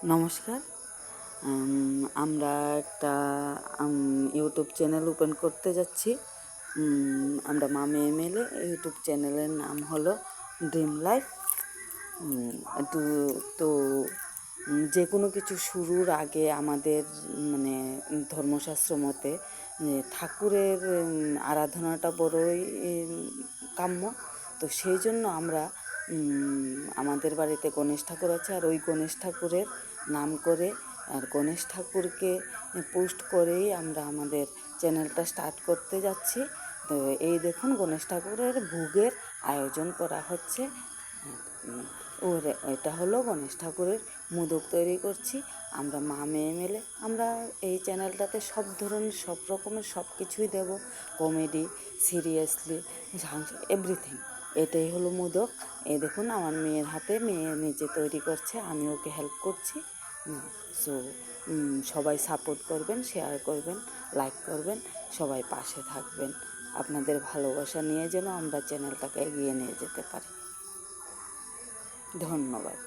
নমস্কার। আমরা একটা ইউটিউব চ্যানেল ওপেন করতে যাচ্ছি। আমরা মা মেয়ে মিলে ইউটিউব চ্যানেলের নাম হলো ড্রিম লাইফ। তো তো যে কোনো কিছু শুরুর আগে আমাদের মানে ধর্মশাস্ত্র মতে ঠাকুরের আরাধনাটা বড়ই কাম্য। তো সেই জন্য আমরা আমাদের বাড়িতে গণেশ ঠাকুর আছে, আর ওই গণেশ ঠাকুরের নাম করে আর গণেশ ঠাকুরকে পোস্ট করেই আমরা আমাদের চ্যানেলটা স্টার্ট করতে যাচ্ছি। তো এই দেখুন, গণেশ ঠাকুরের ভোগের আয়োজন করা হচ্ছে। এটা হলো গণেশ ঠাকুরের মোদক তৈরি করছি আমরা মা মেয়ে মিলে। আমরা এই চ্যানেলটাতে সব ধরনের সব রকমের সব কিছুই দেব, কমেডি, সিরিয়াসলি, এভরিথিং। এটাই হলো মোদক। এই দেখুন, আমার মেয়ের হাতে, মেয়ে নিজে তৈরি করছে, আমি ওকে হেল্প করছি। সো সবাই সাপোর্ট করবেন, শেয়ার করবেন, লাইক করবেন, সবাই পাশে থাকবেন। আপনাদের ভালোবাসা নিয়ে যেন আমরা চ্যানেলটাকে এগিয়ে নিয়ে যেতে পারি। ধন্যবাদ।